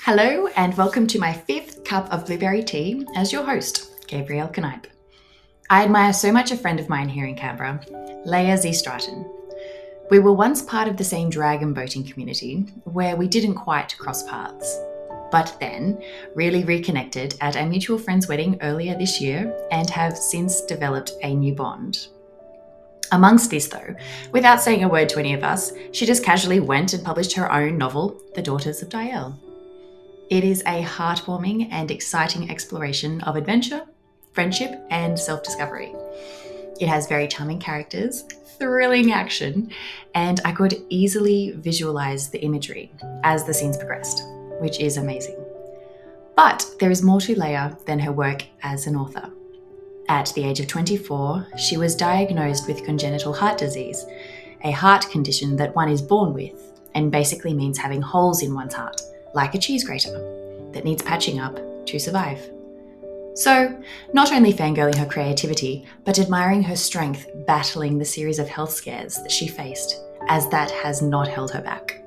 Hello and welcome to my 5th cup of blueberry tea as your host, Gabrielle Knipe. I admire so much a friend of mine here in Canberra, Leia Zraten. We were once part of the same dragon boating community where we didn't quite cross paths, but then really reconnected at a mutual friend's wedding earlier this year and have since developed a new bond. Amongst this though, without saying a word to any of us, she just casually went and published her own novel, The Daughters of Dielle. It is a heartwarming and exciting exploration of adventure, friendship, and self-discovery. It has very charming characters, thrilling action, and I could easily visualize the imagery as the scenes progressed, which is amazing. But there is more to Leia than her work as an author. At the age of 24, she was diagnosed with congenital heart disease, a heart condition that one is born with and basically means having holes in one's heart, like a cheese grater, that needs patching up to survive. So, not only fangirling her creativity, but admiring her strength battling the series of health scares that she faced, as that has not held her back.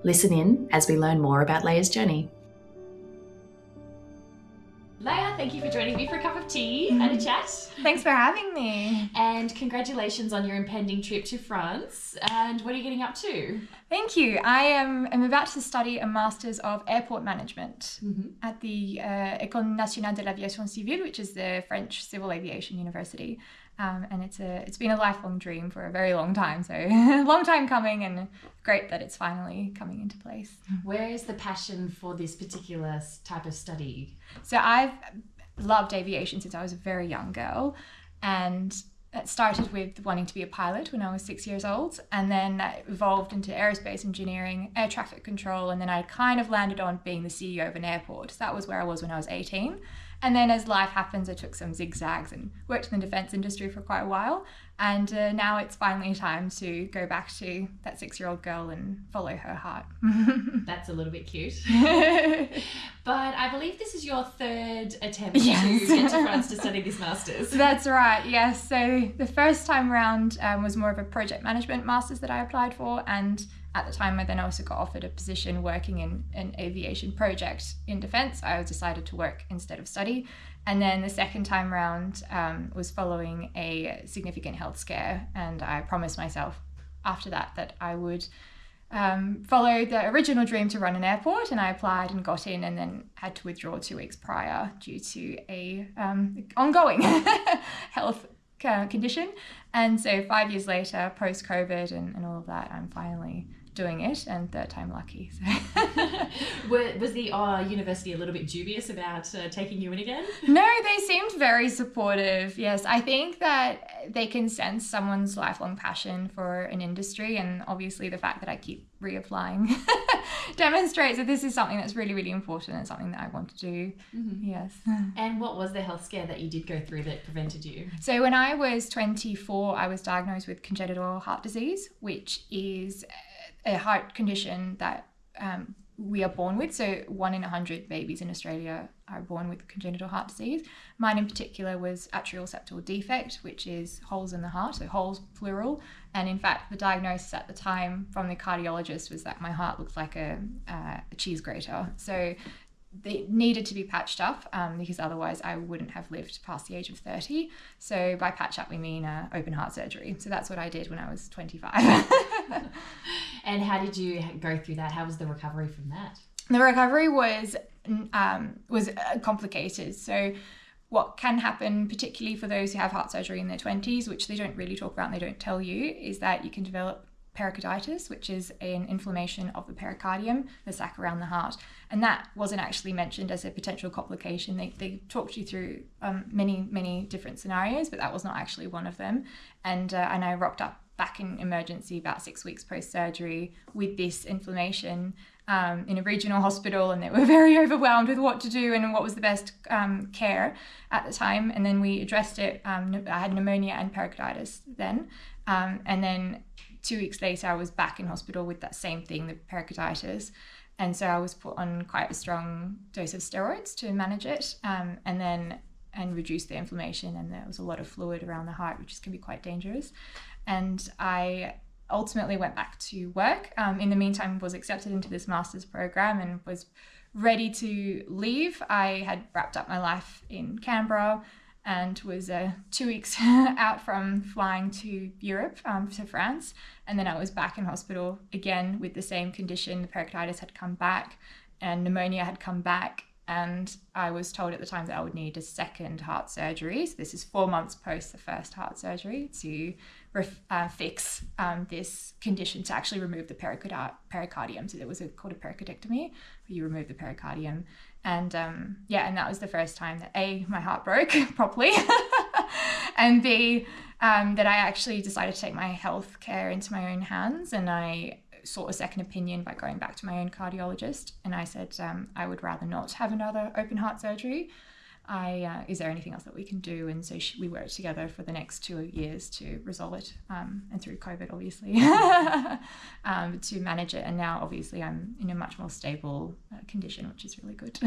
Listen in as we learn more about Leia's journey. Leia, thank you for joining me for a cup of tea and a chat. Thanks for having me. And congratulations on your impending trip to France. And what are you getting up to? Thank you. I am about to study a Master's of Airport Management at the École Nationale de l'Aviation Civile, which is the French Civil Aviation University. And it's been a lifelong dream for a very long time, so a long time coming, and great that it's finally coming into place. Where is the passion for this particular type of study? So I've loved aviation since I was a very young girl, and it started with wanting to be a pilot when I was 6 years old, and then that evolved into aerospace engineering, air traffic control, and then I kind of landed on being the CEO of an airport. So that was where I was when I was 18. And then as life happens, I took some zigzags and worked in the defense industry for quite a while. And now it's finally time to go back to that 6-year-old girl and follow her heart. That's a little bit cute. But I believe this is your 3rd attempt to get to France to study this master's. That's right, yes. So the first time round was more of a project management master's that I applied for. And at the time, I then also got offered a position working in an aviation project in defence. I decided to work instead of study. And then the second time round was following a significant health scare. And I promised myself after that I would follow the original dream to run an airport. And I applied and got in, and then had to withdraw 2 weeks prior due to a ongoing health condition. And so 5 years later, post-COVID and all of that, I'm finally doing it, and 3rd time lucky. So. Was the university a little bit dubious about taking you in again? No, they seemed very supportive. Yes, I think that they can sense someone's lifelong passion for an industry, and obviously the fact that I keep reapplying demonstrates that this is something that's really, really important and something that I want to do. Yes. And what was the health scare that you did go through that prevented you? So when I was 24, I was diagnosed with congenital heart disease, which is a heart condition that we are born with. So 1 in 100 babies in Australia are born with congenital heart disease. Mine in particular was atrial septal defect, which is holes in the heart, so holes plural. And in fact, the diagnosis at the time from the cardiologist was that my heart looked like a cheese grater. So they needed to be patched up because otherwise I wouldn't have lived past the age of 30. So by patch up, we mean open heart surgery. So that's what I did when I was 25. And how did you go through that? How was the recovery from that? The recovery was complicated. So what can happen, particularly for those who have heart surgery in their 20s, which they don't really talk about and they don't tell you, is that you can develop pericarditis, which is an inflammation of the pericardium, the sac around the heart. And that wasn't actually mentioned as a potential complication. They talked you through many different scenarios, but that was not actually one of them. And I rocked up back in emergency about 6 weeks post-surgery with this inflammation in a regional hospital, and they were very overwhelmed with what to do and what was the best care at the time. And then we addressed it. I had pneumonia and pericarditis then. And then 2 weeks later, I was back in hospital with that same thing, the pericarditis. And so I was put on quite a strong dose of steroids to manage it and reduce the inflammation. And there was a lot of fluid around the heart, which can be quite dangerous. And I ultimately went back to work. In the meantime, was accepted into this master's program and was ready to leave. I had wrapped up my life in Canberra and was 2 weeks out from flying to Europe, to France. And then I was back in hospital again with the same condition. The pericarditis had come back and pneumonia had come back. And I was told at the time that I would need a second heart surgery. So this is 4 months post the first heart surgery to fix this condition, to actually remove the pericardium. So there was called a pericardectomy, where you remove the pericardium. And and that was the first time that A, my heart broke properly, and B, that I actually decided to take my health care into my own hands. And I sought a second opinion by going back to my own cardiologist. And I said, I would rather not have another open heart surgery. Is there anything else that we can do? And so we worked together for the next 2 years to resolve it, and through COVID, obviously, to manage it. And now, obviously, I'm in a much more stable condition, which is really good.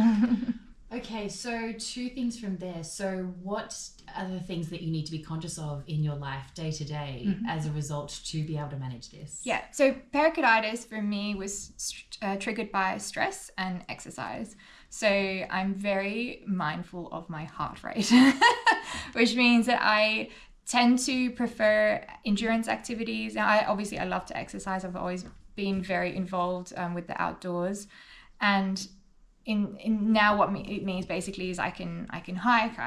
Okay, so 2 things from there. So what are the things that you need to be conscious of in your life day to day as a result to be able to manage this? Yeah, so pericarditis for me was triggered by stress and exercise. So I'm very mindful of my heart rate, which means that I tend to prefer endurance activities. Now, I love to exercise. I've always been very involved with the outdoors. And in now what it means basically is I can hike,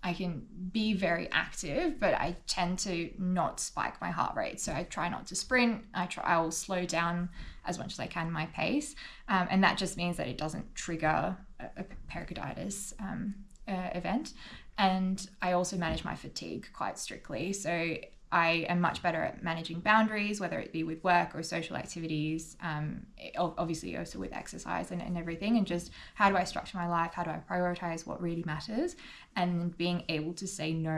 I can be very active, but I tend to not spike my heart rate. So I try not to sprint. I will slow down as much as I can my pace, and that just means that it doesn't trigger a pericarditis event. And I also manage my fatigue quite strictly. So I am much better at managing boundaries, whether it be with work or social activities, obviously also with exercise and everything, and just how do I structure my life? How do I prioritize what really matters? And being able to say no,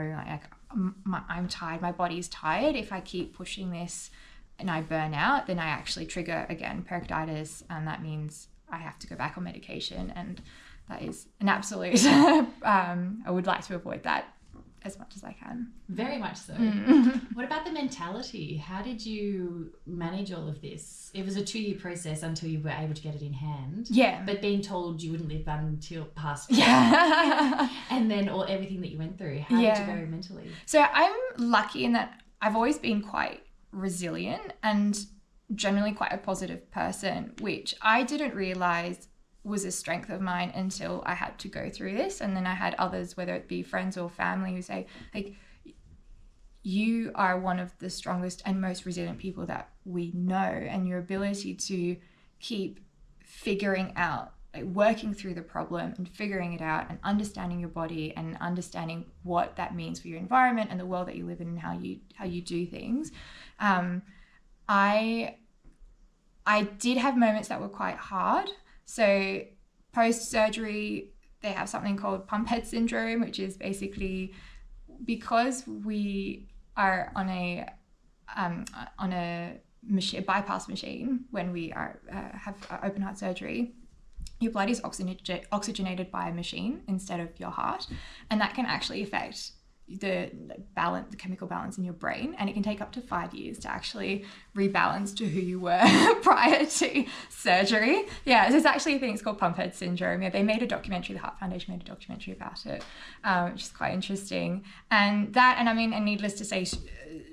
I'm tired, my body's tired. If I keep pushing this and I burn out, then I actually trigger, again, pericarditis, and that means I have to go back on medication, and that is an absolute, I would like to avoid that as much as I can. Very much so. What about the mentality? How did you manage all of this? It was a 2-year process until you were able to get it in hand. Yeah. But being told you wouldn't live until past and then everything that you went through, how did you go mentally? So I'm lucky in that I've always been quite resilient and generally quite a positive person, which I didn't realize was a strength of mine until I had to go through this. And then I had others, whether it be friends or family, who say, like, you are one of the strongest and most resilient people that we know, and your ability to keep figuring out, like, working through the problem and figuring it out and understanding your body and understanding what that means for your environment and the world that you live in and how you do things. I did have moments that were quite hard. So post-surgery, they have something called pump head syndrome, which is basically because we are on a machine, bypass machine when we have open heart surgery. Your blood is oxygenated by a machine instead of your heart, and that can actually affect the chemical balance in your brain, and it can take up to 5 years to actually rebalance to who you were prior to surgery. Yeah, there's actually a thing, it's called pump head syndrome. Yeah, they made a documentary, the Heart Foundation made a documentary about it, which is quite interesting. And needless to say,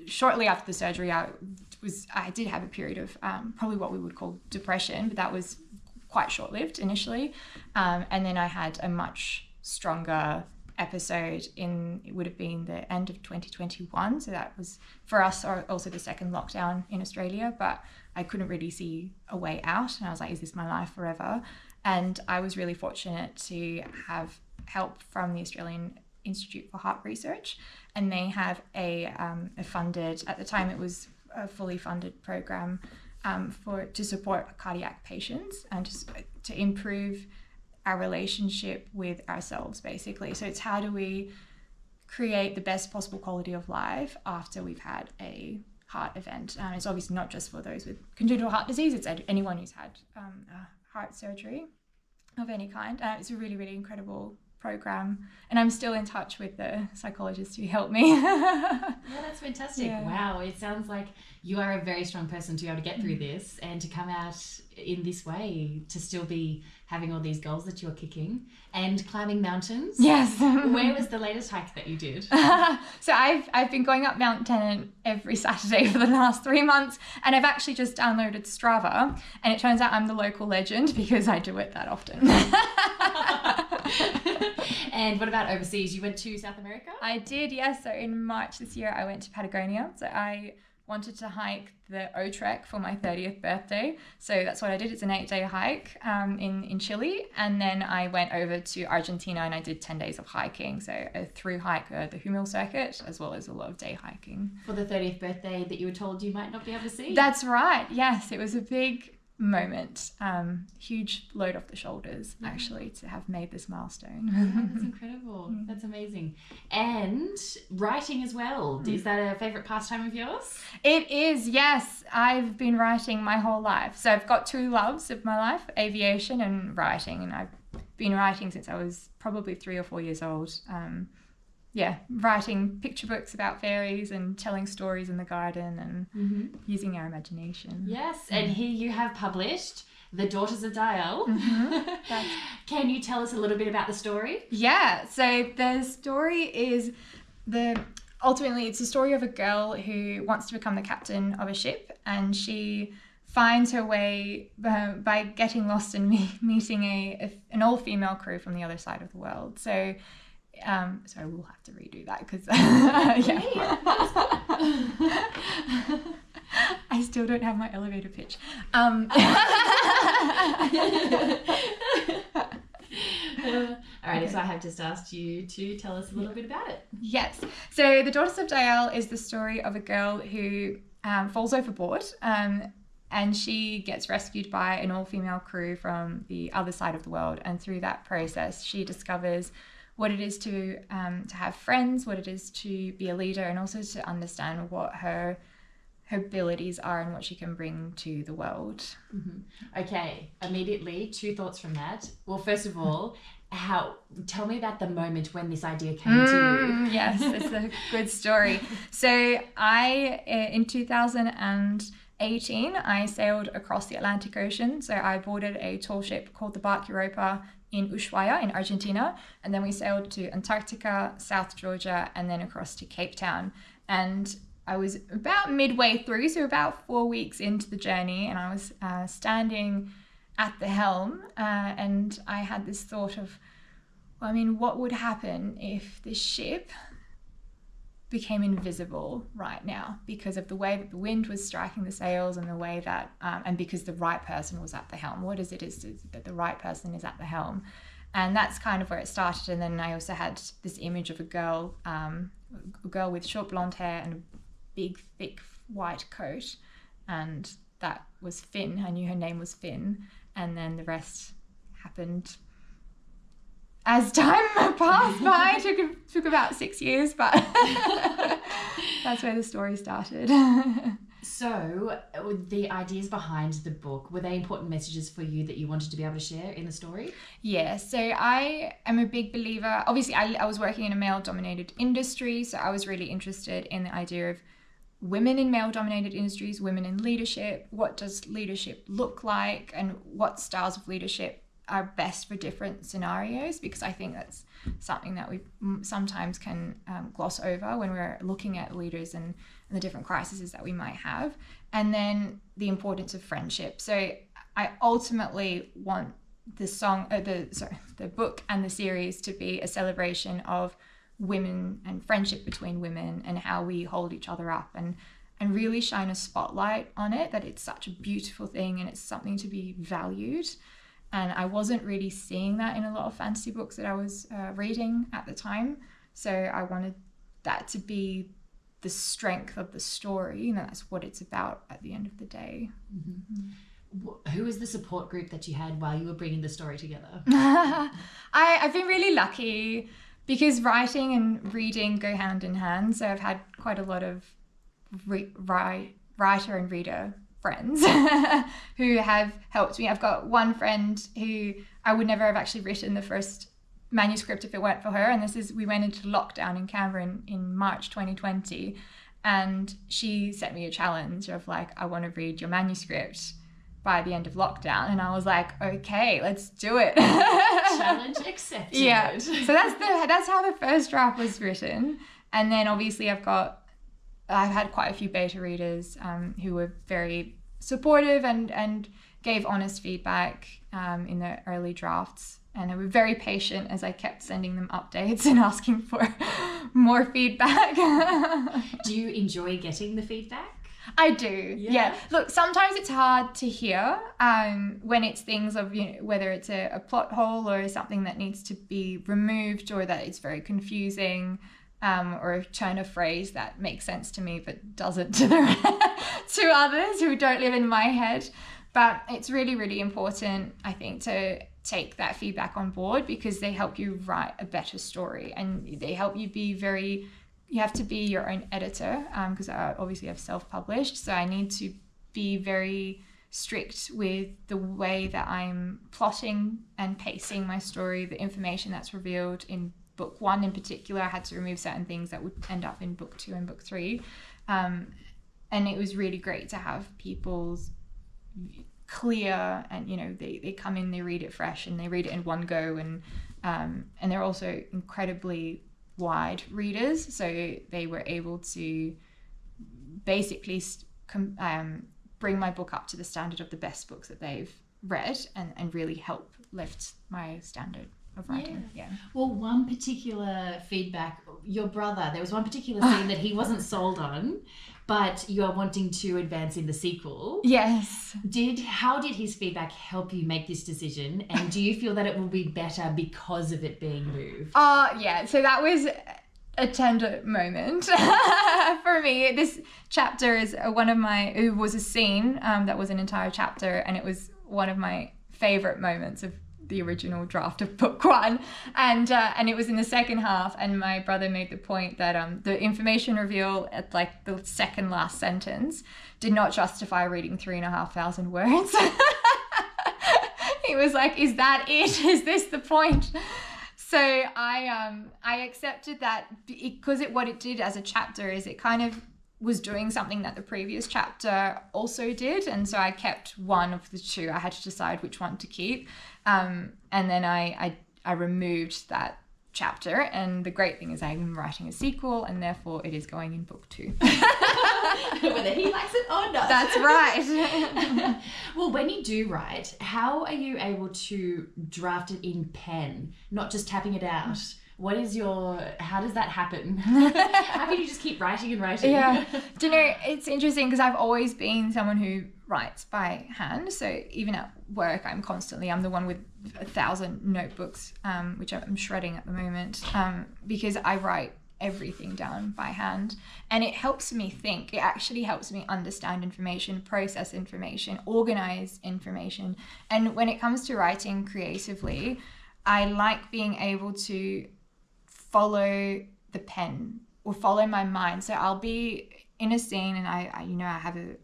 shortly after the surgery, I did have a period of probably what we would call depression, but that was quite short-lived initially. And then I had a much stronger episode it would have been the end of 2021, so that was for us also the second lockdown in Australia, but I couldn't really see a way out, and I was like, is this my life forever? And I was really fortunate to have help from the Australian Institute for Heart Research, and they have a funded, at the time it was a fully funded program to support cardiac patients and to improve our relationship with ourselves, basically. So it's how do we create the best possible quality of life after we've had a heart event. It's obviously not just for those with congenital heart disease, it's anyone who's had heart surgery of any kind. It's a really, really incredible program, and I'm still in touch with the psychologist who helped me. Yeah, that's fantastic. Yeah. Wow, it sounds like you are a very strong person to be able to get through this and to come out in this way, to still be having all these goals that you're kicking and climbing mountains. Yes. Where was the latest hike that you did? So I've been going up Mount Tennant every Saturday for the last 3 months, and I've actually just downloaded Strava, and it turns out I'm the local legend because I do it that often. And what about overseas? You went to South America? I did, yes. So in March this year, I went to Patagonia. So I wanted to hike the O-Trek for my 30th birthday. So that's what I did. It's an 8-day hike in Chile. And then I went over to Argentina and I did 10 days of hiking. So a through hike, the Humil circuit, as well as a lot of day hiking. For the 30th birthday that you were told you might not be able to see? That's right. Yes, it was a big moment. Huge load off the shoulders, actually, to have made this milestone. That's incredible. That's amazing. And writing as well. Is that a favourite pastime of yours? It is, yes. I've been writing my whole life. So I've got 2 loves of my life, aviation and writing. And I've been writing since I was probably 3 or 4 years old. Writing picture books about fairies and telling stories in the garden and using our imagination. Yes, and here you have published The Daughters of Dielle. Can you tell us a little bit about the story? Yeah, so the story is ultimately it's a story of a girl who wants to become the captain of a ship, and she finds her way by getting lost and meeting an all-female crew from the other side of the world. So we'll have to redo that because I still don't have my elevator pitch. All right, so I have just asked you to tell us a little bit about it. Yes. So The Daughters of Dielle is the story of a girl who falls overboard and she gets rescued by an all-female crew from the other side of the world. And through that process, she discovers what it is to have friends, what it is to be a leader, and also to understand what her abilities are and what she can bring to the world. Okay, immediately 2 thoughts from that. Well, first of all, tell me about the moment when this idea came to you. Yes, it's a good story. So in 2018, I sailed across the Atlantic Ocean. So I boarded a tall ship called the Bark Europa in Ushuaia in Argentina, and then we sailed to Antarctica, South Georgia, and then across to Cape Town. And I was about midway through, so about 4 weeks into the journey, and I was standing at the helm, and I had this thought of, what would happen if the ship became invisible right now because of the way that the wind was striking the sails and the way that, and because the right person was at the helm. What is that the right person is at the helm? And that's kind of where it started. And then I also had this image of a girl with short blonde hair and a big, thick white coat. And that was Finn. I knew her name was Finn. And then the rest happened as time passed by. Took about 6 years, but that's where the story started. So the ideas behind the book, were they important messages for you that you wanted to be able to share in the story? Yeah, so I am a big believer. Obviously, I was working in a male-dominated industry, so I was really interested in the idea of women in male-dominated industries, women in leadership. What does leadership look like, and what styles of leadership are best for different scenarios? Because I think that's something that we sometimes can gloss over when we're looking at leaders and the different crises that we might have. And then the importance of friendship. So I ultimately want the book and the series to be a celebration of women and friendship between women and how we hold each other up and really shine a spotlight on it, that it's such a beautiful thing and it's something to be valued. And I wasn't really seeing that in a lot of fantasy books that I was reading at the time. So I wanted that to be the strength of the story, and that's what it's about at the end of the day. Who was the support group that you had while you were bringing the story together? I've been really lucky because writing and reading go hand in hand. So I've had quite a lot of writer and reader friends who have helped me. I've got one friend who I would never have actually written the first manuscript if it weren't for her. And we went into lockdown in Canberra in March 2020, and she set me a challenge of like, I want to read your manuscript by the end of lockdown. And I was like, okay, let's do it. Challenge accepted. Yeah. So that's how the first draft was written. And then obviously I've had quite a few beta readers who were very supportive and gave honest feedback in the early drafts. And they were very patient as I kept sending them updates and asking for more feedback. Do you enjoy getting the feedback? I do. Yeah. Look, sometimes it's hard to hear when it's things of, whether it's a plot hole or something that needs to be removed, or that it's very confusing, or a turn of phrase that makes sense to me but doesn't to others who don't live in my head. But it's really, really important, I think, to take that feedback on board, because they help you write a better story, and they help you you have to be your own editor, because I obviously have self-published, so I need to be very strict with the way that I'm plotting and pacing my story, the information that's revealed in book 1 in particular. I had to remove certain things that would end up in book 2 and book 3. And it was really great to have people's clear, and they come in, they read it fresh, and they read it in one go, and they're also incredibly wide readers, so they were able to basically bring my book up to the standard of the best books that they've read, and really help lift my standard of writing. Yeah. Well, one particular feedback, your brother, there was one particular scene that he wasn't sold on, but you are wanting to advance in the sequel. Yes. How did his feedback help you make this decision? And do you feel that it will be better because of it being moved? Yeah. So that was a tender moment for me. This chapter is it was a scene that was an entire chapter, and it was one of my favorite moments of the original draft of book 1, and it was in the second half, and my brother made the point that the information reveal at like the second last sentence did not justify reading 3,500 words. He was like, is that it? Is this the point? So I accepted that, because what it did as a chapter is it kind of was doing something that the previous chapter also did, and so I kept one of the two. I had to decide which one to keep, and then I removed that chapter. And the great thing is I'm writing a sequel, and therefore it is going in book 2. Whether he likes it or not. That's right. Well, when you do write, how are you able to draft it in pen, not just tapping it out? How does that happen? How can you just keep writing and writing? Yeah. Do you know, it's interesting because I've always been someone who writes by hand. So even at work, I'm the one with 1,000 notebooks, which I'm shredding at the moment, because I write everything down by hand. And it helps me think. It actually helps me understand information, process information, organize information. And when it comes to writing creatively, I like being able to follow the pen or follow my mind. So I'll be in a scene, and I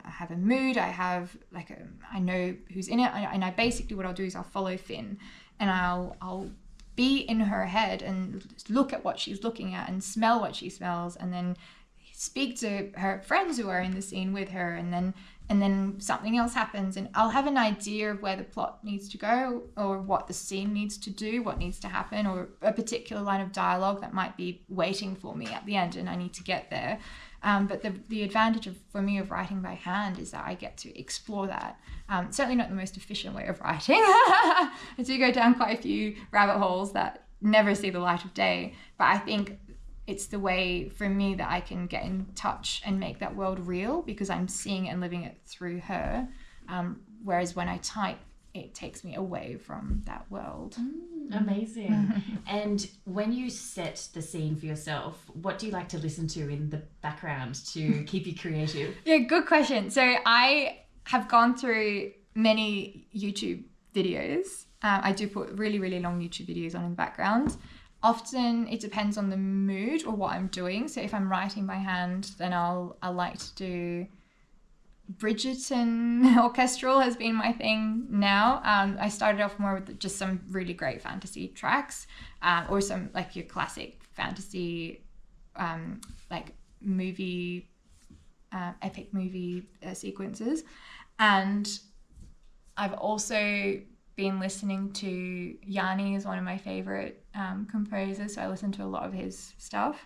have a mood. I know who's in it, and I basically what I'll do is I'll follow Finn, and I'll be in her head and look at what she's looking at and smell what she smells, and then speak to her friends who are in the scene with her, and then something else happens, and I'll have an idea of where the plot needs to go, or what the scene needs to do, what needs to happen, or a particular line of dialogue that might be waiting for me at the end, and I need to get there. But the advantage for me of writing by hand is that I get to explore that. Certainly not the most efficient way of writing. I do go down quite a few rabbit holes that never see the light of day, but I think it's the way for me that I can get in touch and make that world real, because I'm seeing it and living it through her. Whereas when I type, it takes me away from that world. Amazing. And when you set the scene for yourself, what do you like to listen to in the background to keep you creative? Yeah, good question. So I have gone through many YouTube videos. I do put really, really long YouTube videos on in the background. Often it depends on the mood or what I'm doing. So if I'm writing by hand, then I'll like to do Bridgerton orchestral has been my thing now. I started off more with just some really great fantasy tracks, or some like your classic fantasy, like movie, epic movie sequences. And I've also been listening to Yanni is one of my favorite composers, so I listen to a lot of his stuff.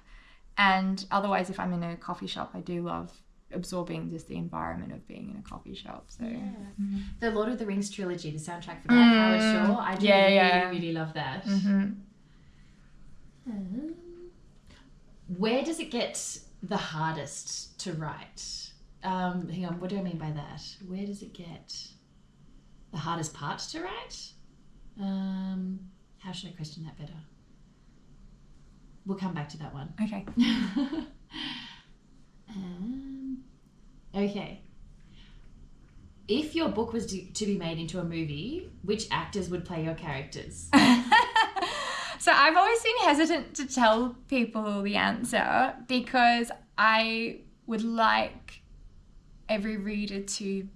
And otherwise, if I'm in a coffee shop, I do love absorbing just the environment of being in a coffee shop. So The Lord of the Rings trilogy, the soundtrack for that, Howard Shore, I do really love that. Where does it get the hardest to write? Hang on, what do I mean by that? Where does it get the hardest part to write? How should I question that better? We'll come back to that one. Okay. Okay. If your book was to be made into a movie, which actors would play your characters? So I've always been hesitant to tell people the answer because I would like every reader to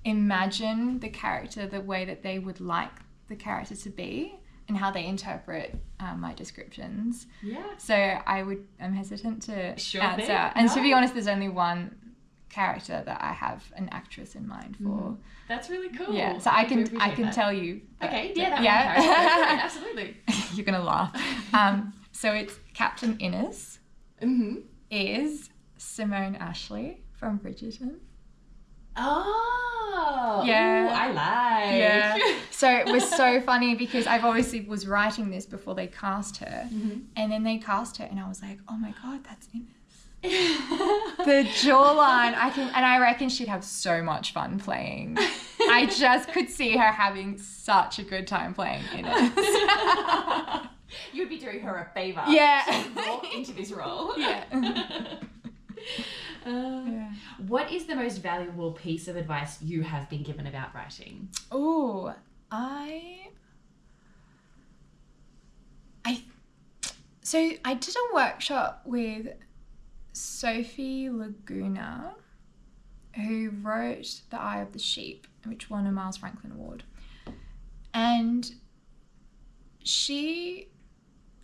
imagine the character the way that they would like the character to be and how they interpret my descriptions. Yeah. So I'm hesitant to answer. And to be honest, there's only one character that I have an actress in mind for. That's really cool. Yeah, so I can tell you. Okay, that one character. Absolutely. You're gonna laugh. So it's Captain Innes is Simone Ashley from Bridgerton. Oh, yeah. Ooh, I like. Yeah. So it was so funny because I've obviously was writing this before they cast her, and then they cast her, and I was like, oh my god, that's Innes. The jawline, I reckon she'd have so much fun playing. I just could see her having such a good time playing Innes. You'd be doing her a favor. Yeah. To walk into this role. Yeah. What is the most valuable piece of advice you have been given about writing? Oh, So I did a workshop with Sophie Laguna, who wrote The Eye of the Sheep, which won a Miles Franklin Award. And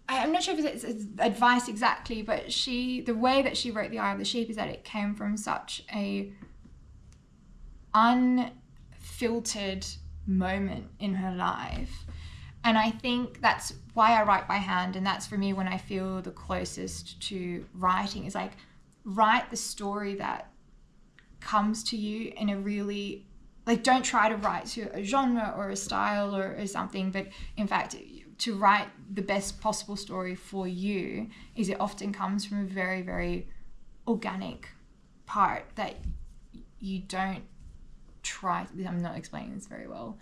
I'm not sure if it's advice exactly, but the way that she wrote The Eye of the Sheep is that it came from such a unfiltered moment in her life. And I think that's why I write by hand, and that's for me when I feel the closest to writing, is like write the story that comes to you in a really, like, don't try to write to a genre or a style or something, but in fact to write the best possible story for you is it often comes from a very, very organic part that you don't try. I'm not explaining this very well.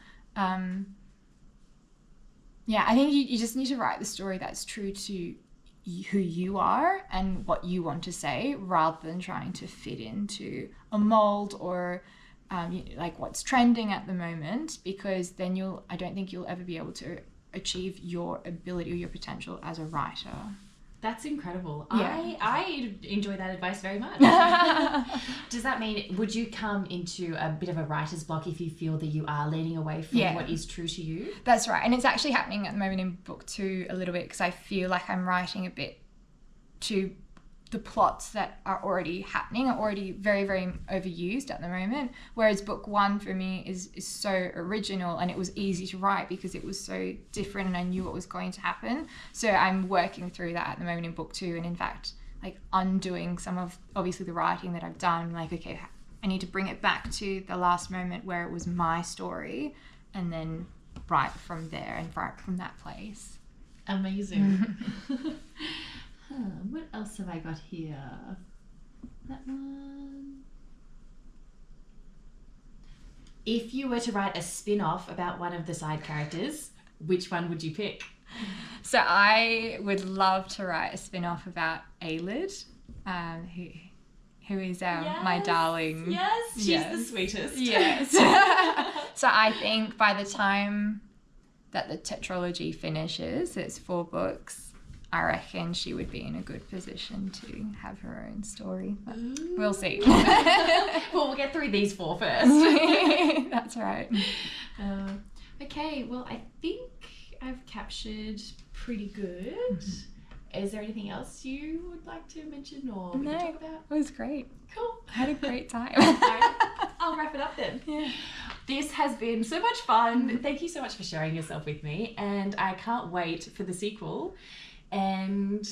Yeah, I think you just need to write the story that's true to who you are and what you want to say, rather than trying to fit into a mold or like what's trending at the moment, because then I don't think you'll ever be able to achieve your ability or your potential as a writer. That's incredible. Yeah. I enjoy that advice very much. Does that mean, would you come into a bit of a writer's block if you feel that you are leaning away from what is true to you? That's right. And it's actually happening at the moment in book 2 a little bit, because I feel like I'm writing a bit to the plots that are already happening, are already very, very overused at the moment. Whereas book 1 for me is so original, and it was easy to write because it was so different and I knew what was going to happen. So I'm working through that at the moment in book 2, and in fact, like undoing some of obviously the writing that I've done. Like, okay, I need to bring it back to the last moment where it was my story, and then write from there and write from that place. Amazing. What else have I got here? That one. If you were to write a spin-off about one of the side characters, which one would you pick? So I would love to write a spin-off about Aelid, who is my darling. Yes, she's the sweetest. Yes. So I think by the time that the tetralogy finishes, it's 4 books, I reckon she would be in a good position to have her own story. But we'll see. Well, we'll get through these 4 first. That's right. Okay, well, I think I've captured pretty good. Is there anything else you would like to mention or we can talk about? It was great. Cool. I had a great time. I'll wrap it up then. Yeah. This has been so much fun. Thank you so much for sharing yourself with me, and I can't wait for the sequel. And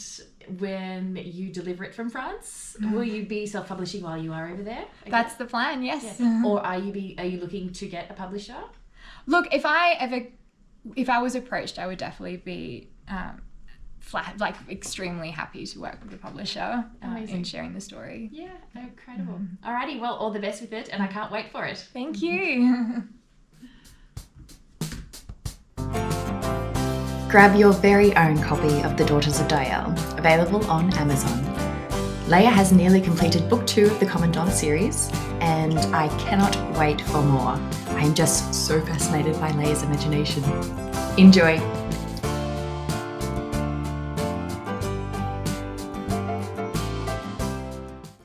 when you deliver it from France, will you be self-publishing while you are over there? Okay. That's the plan, yes. Yeah. Or are you looking to get a publisher? Look, if I was approached, I would definitely be extremely happy to work with a publisher in sharing the story. Yeah, incredible. Alrighty, well, all the best with it, and I can't wait for it. Thank you. Grab your very own copy of The Daughters of Dielle, available on Amazon. Leia has nearly completed book 2 of the Commandant series, and I cannot wait for more. I am just so fascinated by Leia's imagination. Enjoy!